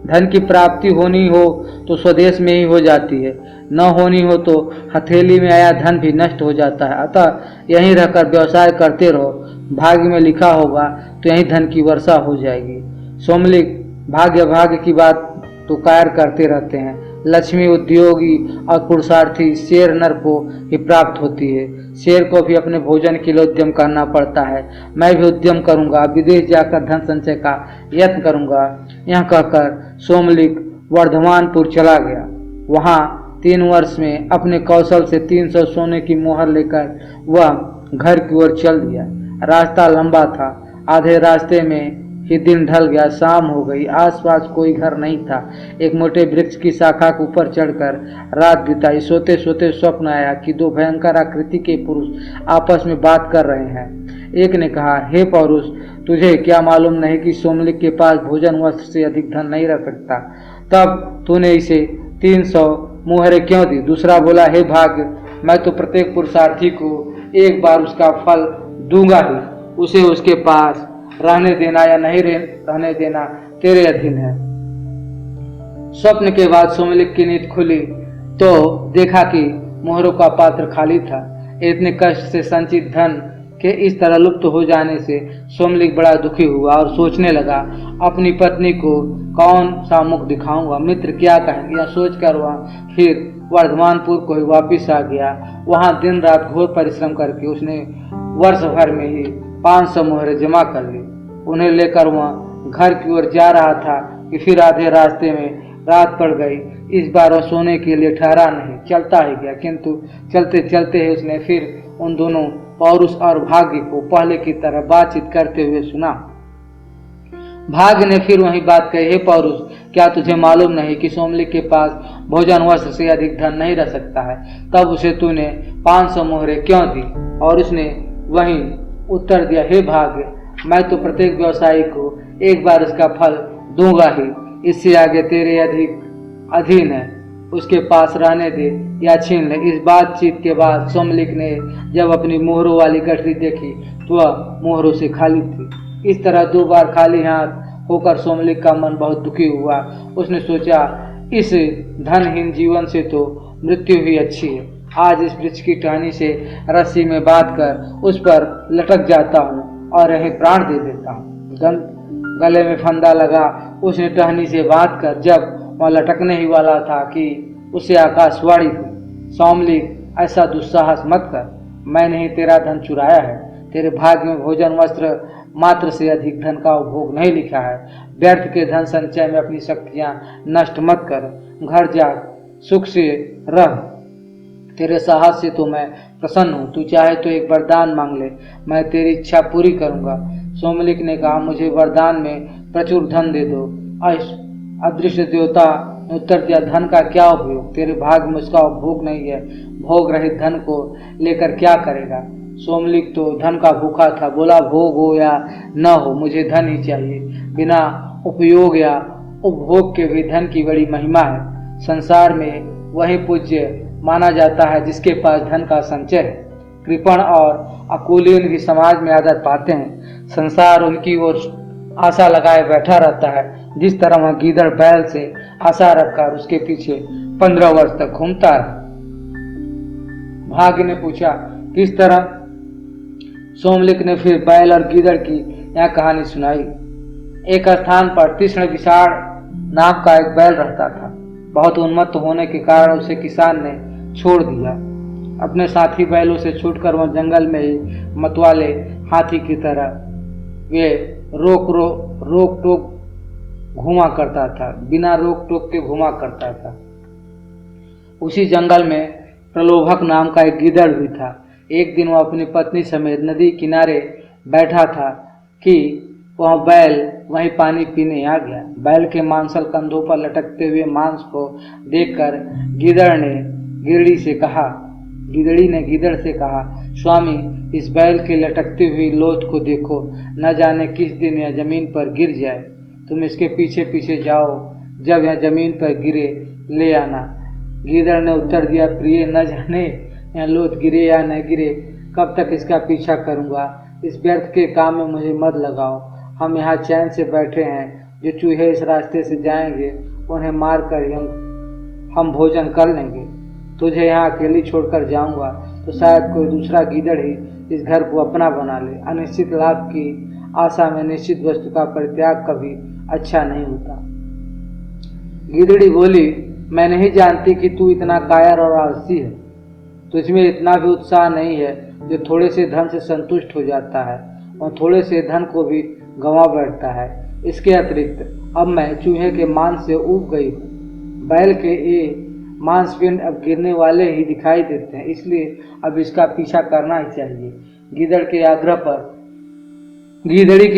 धन की प्राप्ति होनी हो तो स्वदेश में ही हो जाती है, न होनी हो तो हथेली में आया धन भी नष्ट हो जाता है। अतः यहीं रहकर व्यवसाय करते रहो, भाग्य में लिखा होगा तो यहीं धन की वर्षा हो जाएगी। सोमलिक भाग्य की बात तो कायर करते रहते हैं। लक्ष्मी उद्योगी और पुरुषार्थी शेर नर को ही प्राप्त होती है। शेर को भी अपने भोजन के लिए उद्यम करना पड़ता है। मैं भी उद्यम करूंगा, विदेश जाकर धन संचय का यत्न करूंगा। यह कहकर सोमलिक वर्धमानपुर चला गया। वहां 3 वर्ष में अपने कौशल से 300 सोने की मोहर लेकर वह घर की ओर चल दिया। रास्ता लंबा था, आधे रास्ते में ही दिन ढल गया, शाम हो गई। आसपास कोई घर नहीं था। एक मोटे वृक्ष की शाखा के ऊपर चढ़कर रात बिताई। सोते सोते स्वप्न आया कि 2 भयंकर आकृति के पुरुष आपस में बात कर रहे हैं। एक ने कहा, हे पौरुष, तुझे क्या मालूम नहीं कि सोमलिक के पास भोजन वस्त्र से अधिक धन नहीं रख सकता, तब तूने इसे 300 मोहरें क्यों दी? दूसरा बोला, हे भाग्य, मैं तो प्रत्येक पुरुषार्थी को एक बार उसका फल दूंगा ही। उसे उसके पास रहने देना या नहीं रहने देना तेरे अधीन है। स्वप्न के बाद सोमलिक की नींद खुली तो देखा कि मोहरों का पात्र खाली था। इतने कष्ट से संचित धन के इस तरह लुप्त हो जाने से सोमलिक बड़ा दुखी हुआ और सोचने लगा, अपनी पत्नी को कौन सा मुख दिखाऊंगा, मित्र क्या कहेंगे। यह सोचकर वह फिर वर्धमानपुर को ही वापिस आ गया। वहां दिन रात घोर परिश्रम करके उसने वर्ष भर में ही 500 मोहरें जमा कर ली। उन्हें लेकर वह घर की ओर जा रहा था कि फिर आधे रास्ते में रात पड़ गई। इस बार वह सोने के लिए ठहरा नहीं, चलता ही गया। किंतु चलते चलते ही उसने फिर उन दोनों पौरुष और भाग्य को पहले की तरह बातचीत करते हुए सुना। भाग्य ने फिर वही बात कही, हे पौरुष, क्या तुझे मालूम नहीं कि सोमलिक के पास भोजन वस्त्र से अधिक धन नहीं रह सकता है, तब उसे तूने 500 मोहरें क्यों दी? और उसने वही उत्तर दिया, हे भाग्य, मैं तो प्रत्येक व्यवसायी को एक बार उसका फल दूंगा ही, इससे आगे तेरे अधीन है, उसके पास रहने दे या छीन ले। इस बातचीत के बाद सोमलिक ने जब अपनी मोहरों वाली गठरी देखी तो वह मोहरों से खाली थी। इस तरह 2 बार खाली हाथ होकर सोमलिक का मन बहुत दुखी हुआ। उसने सोचा, इस धनहीन जीवन से तो मृत्यु ही अच्छी है। आज इस वृक्ष की टहनी से रस्सी में बांध कर उस पर लटक जाता हूँ और यही प्राण दे देता हूँ। गले में फंदा लगा। उसने टहनी से बांध कर जब वह लटकने ही वाला था कि उसे आकाशवाणी हुई, सोमलिक, ऐसा दुस्साहस मत कर, मैंने ही तेरा धन चुराया है। तेरे भाग्य में भोजन वस्त्र मात्र से अधिक धन का उपभोग नहीं लिखा है। व्यर्थ के धन संचय में अपनी शक्तियां नष्ट मत कर, घर जा सुख से रह। तेरे साहस से तो मैं प्रसन्न हूँ, तू चाहे तो एक वरदान मांग ले, मैं तेरी इच्छा पूरी करूँगा। सोमलिक ने कहा, मुझे वरदान में प्रचुर धन दे दो। अदृश्य देवता ने उत्तर दिया, धन का क्या उपयोग, तेरे भाग्य में उसका उपभोग नहीं है। भोग रहित धन को लेकर क्या करेगा? सोमलिक तो धन का भूखा था, बोला, भोग हो या न हो, मुझे धन ही चाहिए। बिना उपयोग या उपभोग के भी धन की बड़ी महिमा है। संसार में वही पूज्य माना जाता है जिसके पास धन का संचय है। कृपण और अकुलीन भी समाज में आदर पाते हैं। संसार उनकी ओर आशा लगाए बैठा रहता है, जिस तरह वह गीदड़ बैल से आशा रखकर उसके पीछे 15 वर्ष तक घूमता है। भाग्य ने पूछा, किस तरह? सोमलिक ने फिर बैल और गीदड़ की यह कहानी सुनाई। एक स्थान पर तीक्ष्ण विशाल नाम का एक बैल रहता था। बहुत उन्मत्त होने के कारण उसे किसान ने छोड़ दिया। अपने साथी बैलों से छूटकर वह जंगल में ही मतवाले हाथी की तरह वे रोक टोक घूमा करता था, बिना रोक टोक के घूमा करता था। उसी जंगल में प्रलोभक नाम का एक गीदड़ भी था। एक दिन वह अपनी पत्नी समेत नदी किनारे बैठा था कि वह बैल वहीं पानी पीने आ गया। बैल के मांसल कंधों पर लटकते हुए मांस को देखकर गिदड़ी ने गीदड़ से कहा, स्वामी, इस बैल के लटकती हुई लोथ को देखो, न जाने किस दिन यह जमीन पर गिर जाए। तुम इसके पीछे पीछे जाओ, जब यह जमीन पर गिरे ले आना। गीदड़ ने उत्तर दिया, प्रिय, न जाने यह लोथ गिरे या न गिरे, कब तक इसका पीछा करूंगा। इस व्यर्थ के काम में मुझे मत लगाओ। हम यहाँ चैन से बैठे हैं। जो चूहे इस रास्ते से जाएंगे उन्हें मार कर हम भोजन कर लेंगे। तुझे यहाँ अकेली छोड़कर जाऊंगा तो शायद कोई दूसरा गीदड़ ही इस घर को अपना बना ले। अनिश्चित लाभ की आशा में निश्चित वस्तु का परित्याग कभी अच्छा नहीं होता। गीदड़ी बोली, मैं नहीं जानती कि तू इतना कायर और आलसी है। तुझमें इतना भी उत्साह नहीं है जो थोड़े से धन से संतुष्ट हो जाता है और थोड़े से धन को भी गंवा बैठता है। इसके अतिरिक्त अब मैं चूहे के मांस से ऊब गई हूँ। बैल के ये मांसपिंड अब गिरने वाले ही दिखाई देते हैं, इसलिए अब इसका पीछा करना ही चाहिए। गीदड़ी के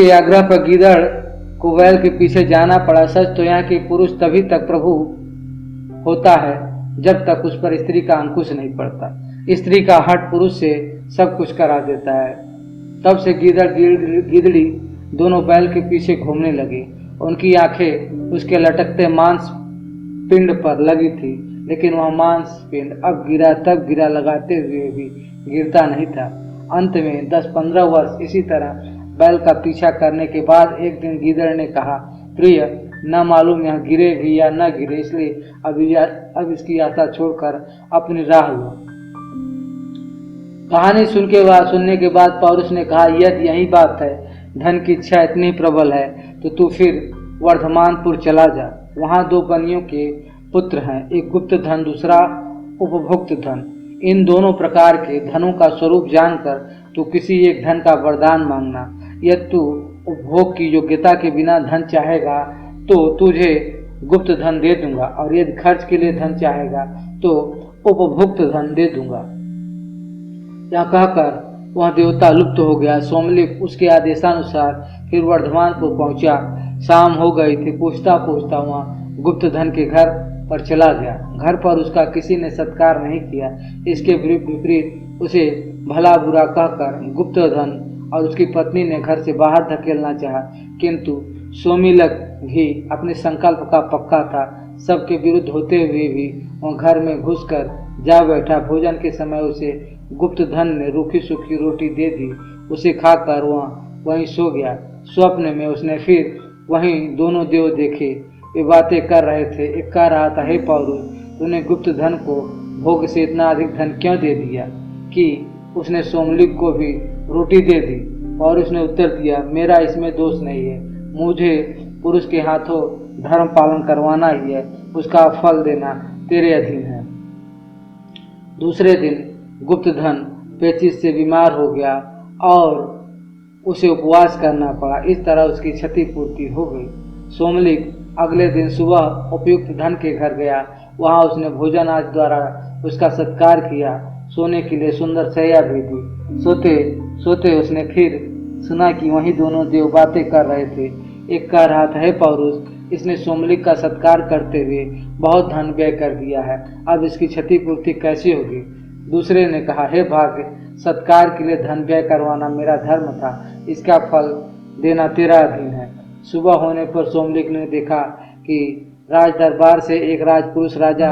आग्रह पर गीदड़ को बैल के पीछे जाना पड़ा। सच तो यहाँ के पुरुष तभी तक प्रभु होता है जब तक उस पर स्त्री का अंकुश नहीं पड़ता। स्त्री का हठ पुरुष से सब कुछ करा देता है। तब से गीदड़ी दोनों बैल के पीछे घूमने लगी। उनकी आंखें उसके लटकते मांस पिंड पर लगी थी, लेकिन वह मांस पिंड अब गिरा तब गिरा, लगाते हुए भी गिरता नहीं था। अंत में 10-15 वर्ष इसी तरह बैल का पीछा करने के बाद एक दिन गीदड़ ने कहा, प्रिय, न मालूम यह गिरे भी या न गिरे, इसलिए अब इसकी आशा छोड़कर अपनी राह लो। कहानी सुनने के बाद पौरुष ने कहा, यदि यही बात है, धन की इच्छा इतनी प्रबल है तो तू फिर वर्धमानपुर चला जा। वहाँ 2 बनियों के पुत्र हैं, एक गुप्त धन, दूसरा उपभोक्त धन। इन दोनों प्रकार के धनों का स्वरूप जानकर तू किसी एक धन का वरदान मांगना। यदि तू उपभोग की योग्यता के बिना धन चाहेगा तो तुझे गुप्त धन दे दूंगा, और यदि खर्च के लिए धन चाहेगा तो उपभोक्त धन दे दूंगा। यह कहकर वह देवता लुप्त हो गया। सोमलिक उसके आदेशानुसार फिर वर्धमानपुर पहुंचा। शाम हो गई थी। पूछता पूछता वह गुप्त धन के घर पर चला गया। घर पर उसका किसी ने सत्कार नहीं किया। इसके विपरीत उसे भला बुरा कहकर गुप्त धन और उसकी पत्नी ने घर से बाहर धकेलना चाहा, किंतु सोमिलक भी अपने संकल्प का पक्का था। सबके विरुद्ध होते हुए भी वह घर में घुसकर जा बैठा। भोजन के समय उसे गुप्त धन ने रूखी सूखी रोटी दे दी। उसे खाकर वह वहीं सो गया। स्वप्न में उसने फिर वहीं दोनों देव देखे। वे बातें कर रहे थे। एक कह रहा था, हे पौरुष, तूने गुप्त धन को भोग से इतना अधिक धन क्यों दे दिया कि उसने सोमलिक को भी रोटी दे दी। और उसने उत्तर दिया, मेरा इसमें दोष नहीं है। मुझे पुरुष के हाथों धर्म पालन करवाना ही है, उसका फल देना तेरे अधीन है। दूसरे दिन गुप्त धन पेचिश से बीमार हो गया और उसे उपवास करना पड़ा। इस तरह उसकी क्षतिपूर्ति हो गई। सोमलिक अगले दिन सुबह उपयुक्त धन के घर गया। वहां उसने भोजन आदि द्वारा उसका सत्कार किया। सोने के लिए सुंदर शैया भी दी। सोते सोते उसने फिर सुना कि वहीं दोनों देव बातें कर रहे थे। एक कह रहा था, हे पौरुष, इसने सोमलिक का सत्कार करते हुए बहुत धन व्यय कर दिया है, अब इसकी क्षतिपूर्ति कैसी होगी। दूसरे ने कहा, हे भाग्य, सत्कार के लिए धन व्यय करवाना मेरा धर्म था, इसका फल देना तेरा अधीन है। सुबह होने पर सोमलिक ने देखा कि राज दरबार से एक राजपुरुष राजा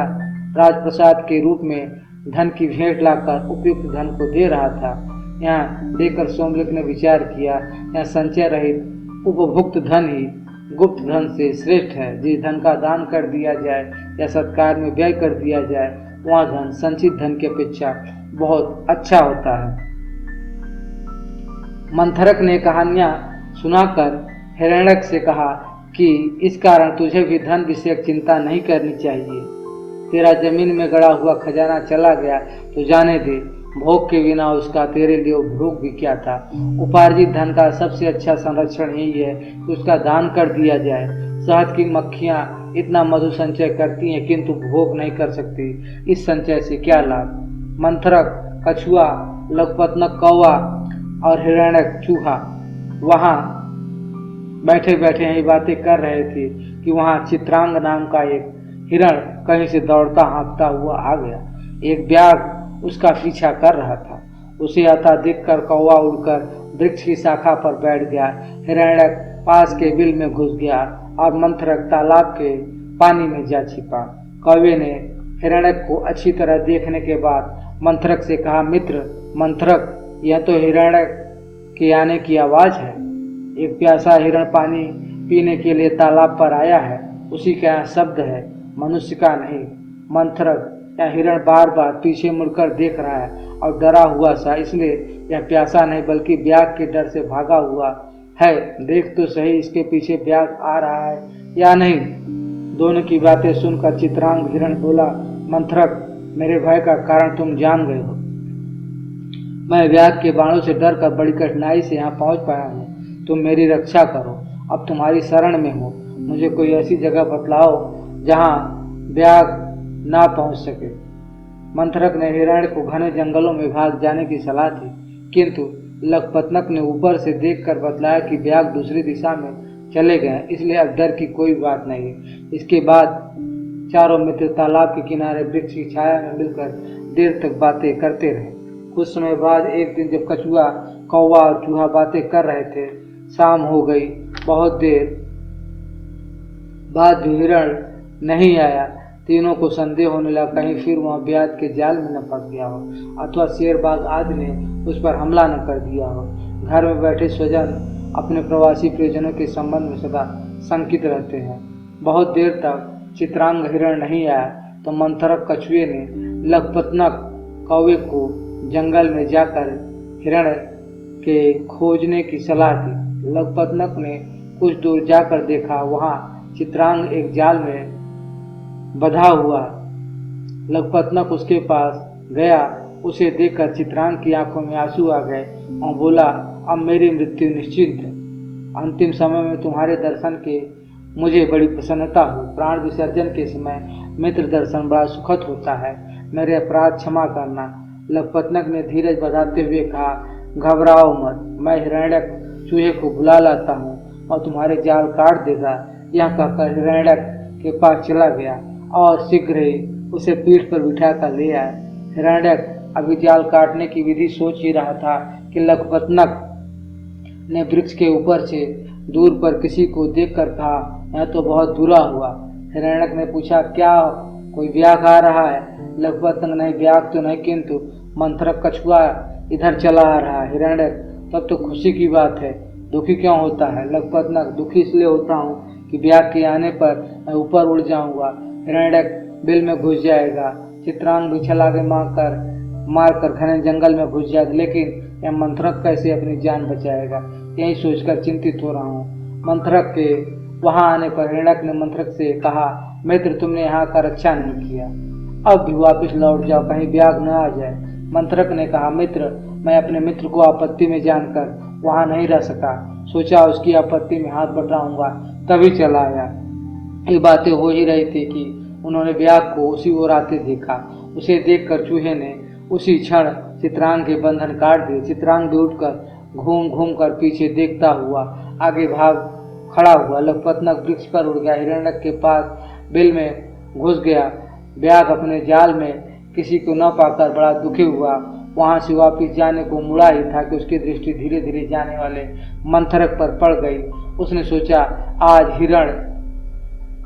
राजप्रसाद के रूप में धन की भेंट लाकर उपयुक्त धन को दे रहा था। यहाँ देखकर सोमलिक ने विचार किया, यहाँ संचय रहित उपभुक्त धन ही गुप्त धन से श्रेष्ठ है। जिस धन का दान कर दिया जाए या सत्कार में व्यय कर दिया जाए, वह धन संचित धन की अपेक्षा बहुत अच्छा होता है। मंथरक ने कहानियां सुनाकर हिरण्यक से कहा कि इस कारण तुझे भी धन विषयक चिंता नहीं करनी चाहिए। तेरा जमीन में गड़ा हुआ खजाना चला गया तो जाने दे, भोग के बिना उसका तेरे लिए उपभोग भी क्या था। उपार्जित धन का सबसे अच्छा संरक्षण यही है कि उसका दान कर दिया जाए। शहद की मक्खियाँ इतना मधु संचय करती हैं किंतु भोग नहीं कर सकती। इस संचय से क्या लाभ। मंथरक, कछुआ, लखपतनक कौवा और हिरण्यक चूहा वहाँ बैठे बैठे यही बातें कर रहे थे कि वहाँ चित्रांग नाम का एक हिरण कहीं से दौड़ता हाँकता हुआ आ गया। एक व्याघ्र उसका पीछा कर रहा था। उसे आता देखकर कौवा उड़कर वृक्ष की शाखा पर बैठ गया। हिरण्यक पास के बिल में घुस गया और मंथरक तालाब के पानी में जा छिपा। कौवे ने हिरण्यक को अच्छी तरह देखने के बाद मंथरक से कहा, मित्र मंथरक, यह तो हिरण्यक के आने की आवाज है। एक प्यासा हिरण पानी पीने के लिए तालाब पर आया है, उसी का यहाँ शब्द है, मनुष्य का नहीं। मंथरक, यह हिरण बार बार पीछे मुड़कर देख रहा है और डरा हुआ सा, इसलिए यह प्यासा नहीं बल्कि व्याघ्र के डर से भागा हुआ है। देख तो सही इसके पीछे व्याघ्र आ रहा है या नहीं। दोनों की बातें सुनकर चित्रांग हिरण बोला, मंथरक, मेरे भय का कारण तुम जान गए हो। मैं व्याघ्र के बाणों से डरकर बड़ी कठिनाई से यहाँ पहुँच पाया हूँ। तुम मेरी रक्षा करो, अब तुम्हारी शरण में हो। मुझे कोई ऐसी जगह बतलाओ जहाँ व्याघ्र ना पहुँच सके। मंथरक ने हिरण्य को घने जंगलों में भाग जाने की सलाह दी, किंतु लखपतनक ने ऊपर से देखकर बतलाया कि व्याघ्र दूसरी दिशा में चले गए, इसलिए अब डर की कोई बात नहीं। इसके बाद चारों मित्र तालाब के किनारे वृक्ष की छाया में मिलकर देर तक बातें करते रहे। कुछ समय बाद एक दिन जब कछुआ, कौवा और चूहा बातें कर रहे थे, शाम हो गई। बहुत देर बाद भी हिरण नहीं आया। तीनों को संदेह होने लगा कहीं फिर वह व्याध के जाल में न फंस गया हो अथवा शेरबाग आदि ने उस पर हमला न कर दिया हो। घर में बैठे स्वजन अपने प्रवासी प्रियजनों के संबंध में सदा शंकित रहते हैं। बहुत देर तक चित्रांग हिरण नहीं आया तो मंथरक कछुए ने लखपतनक कौवे को जंगल में जाकर हिरण के खोजने की सलाह दी। लखपतनक ने कुछ दूर जाकर देखा, वहां चित्रांग एक जाल में बंधा हुआ। लखपतनक उसके पास गया। उसे देखकर चित्रांग की आंखों में आंसू आ गए और बोला, अब मेरी मृत्यु निश्चित है। अंतिम समय में तुम्हारे दर्शन के मुझे बड़ी प्रसन्नता हुई। प्राण विसर्जन के समय मित्र दर्शन बड़ा सुखद होता है। मेरे अपराध क्षमा करना। लखपतनक ने धीरज बधाते हुए कहा, घबराओ मत, मैं हिरण्यक चूहे को बुला लाता हूँ और तुम्हारे जाल काट देगा। यह कहकर हिरण्यक के पास चला गया और शीघ्र ही उसे पीठ पर बिठाकर ले आया। हिरण्यक अभी जाल काटने की विधि सोच ही रहा था कि लखपतनक ने वृक्ष के ऊपर से दूर पर किसी को देखकर कहा, यह तो बहुत बुरा हुआ। हिरण्यक ने पूछा, क्या कोई व्याघ्र आ रहा है? लखपतनक, नहीं, व्याघ्र तो नहीं, किंतु मंथरक कछुआ इधर चला आ रहा है। हिरण्यक, तब तो खुशी की बात है, दुखी क्यों होता है? लखपतनक, दुखी इसलिए होता हूँ कि व्याघ्र के आने पर मैं ऊपर उड़ जाऊंगा, हिरण्यक बिल में घुस जाएगा, चित्रांग भी छलांगे मारकर घने जंगल में घुस जाएगा, लेकिन यह मंथरक कैसे अपनी जान बचाएगा? यही सोचकर चिंतित हो रहा हूँ। मंथरक के वहां आने पर हिरण्यक ने मंथरक से कहा, मित्र, तुमने यहाँ का रक्षा नहीं किया, अब भी वापस लौट जाओ, कहीं व्याघ्र न आ जाए। मंथरक ने कहा, मित्र, मैं अपने मित्र को आपत्ति में जानकर वहां नहीं रह सका, सोचा उसकी आपत्ति में हाथ बटाऊंगा, तभी चला आया। ये बातें हो ही रही थी कि उन्होंने व्याघ्र को उसी ओर आते देखा। उसे देखकर चूहे ने उसी क्षण चित्रांग के बंधन काट दिए। चित्रांग भी उठकर घूम घूम कर पीछे देखता हुआ आगे भाग खड़ा हुआ। लखपतनक वृक्ष पर उड़ गया, हिरण्यक के पास बिल में घुस गया। व्याघ्र अपने जाल में किसी को न पाकर बड़ा दुखी हुआ। वहां से वापिस जाने को मुड़ा ही था कि उसकी दृष्टि धीरे धीरे जाने वाले मंथरक पर पड़ गई। उसने सोचा, आज हिरण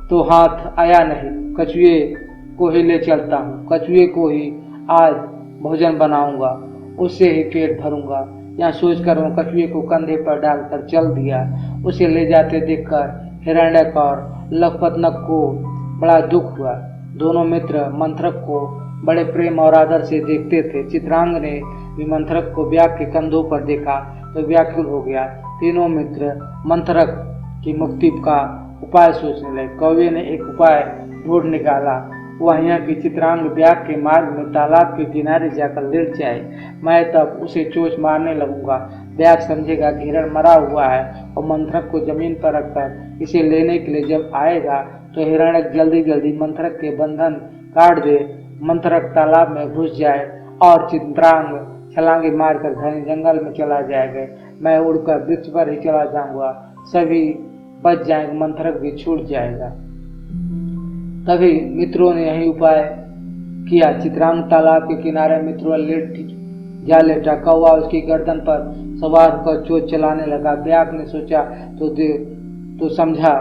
तो हाथ आया नहीं, कछुए को ही ले चलता हूँ, कछुए को ही आज भोजन बनाऊंगा, उससे ही पेट भरूंगा। यहाँ सोचकर वह कछुए को कंधे पर डालकर चल दिया। उसे ले जाते देखकर हिरण्यक और लखपतनक को बड़ा दुख हुआ। दोनों मित्र मंथरक को बड़े प्रेम और आदर से देखते थे। चित्रांग ने भी मंथरक को व्याघ्र के कंधों पर देखा तो व्याकुल हो गया। तीनों मित्र मंथरक की मुक्ति का उपाय सोचने लगे। कौवे ने एक उपाय ढूंढ निकाला। वह यहाँ की चित्रांग व्याघ्र के मार्ग में तालाब के किनारे जाकर लेट जाए, मैं तब उसे चोंच मारने लगूंगा। व्याघ्र समझेगा कि हिरण मरा हुआ है और मंथरक को जमीन पर रखकर इसे लेने के लिए जब आएगा तो हिरण्यक जल्दी जल्दी मंथरक के बंधन काट दे, मंथरक तालाब में घुस जाए और चित्रांग छलांगे मारकर घने जंगल में चला जाएगा। मैं उड़कर वृक्ष पर ही चला जाऊंगा, सभी बच जाएंगे, मंथरक भी छूट जाएगा। तभी मित्रों ने यही उपाय किया। चित्रांग तालाब के किनारे मित्रों लेटा कौवा उसकी गर्दन पर सवार होकर चोंच चलाने लगा। व्याघ्र ने सोचा तो समझा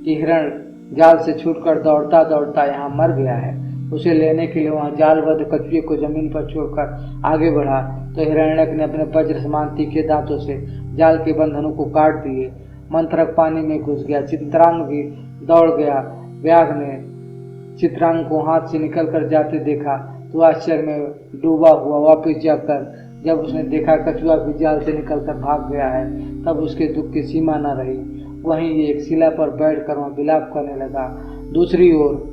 कि हिरण जाल से छूटकर दौड़ता दौड़ता यहाँ मर गया है। उसे लेने के लिए वहां जालबद्ध कछुए को जमीन पर छोड़कर आगे बढ़ा तो हिरण्यक ने अपने वज्र समान तीखे दांतों से जाल के बंधनों को काट दिए। मंथरक पानी में घुस गया, चित्रांग भी दौड़ गया। व्याघ्र ने चित्रांग को हाथ से निकलकर जाते देखा तो आश्चर्य में डूबा हुआ वापस जाकर जब उसने देखा कछुआ भी जाल से निकलकर भाग गया है, तब उसके दुख की सीमा न रही। वहीं एक शिला पर बैठकर वह विलाप करने लगा। दूसरी ओर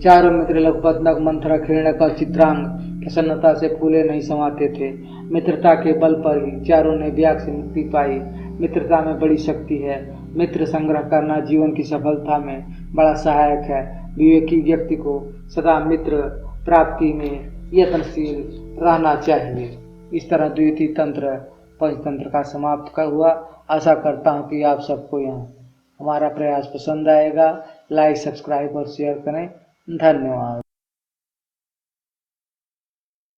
चारों मित्र लघुपतनक, मंथरक, हिरण्यक और चित्रांग प्रसन्नता से फूले नहीं समाते थे। मित्रता के बल पर ही चारों ने व्याघ्र से मुक्ति पाई। मित्रता में बड़ी शक्ति है। मित्र संग्रह करना जीवन की सफलता में बड़ा सहायक है। विवेकी व्यक्ति को सदा मित्र प्राप्ति में यत्नशील रहना चाहिए। इस तरह द्वितीय तंत्र पंचतंत्र का समाप्त हुआ। आशा करता हूँ कि आप सबको यहाँ हमारा प्रयास पसंद आएगा। लाइक, सब्सक्राइब और शेयर करें। धन्यवाद।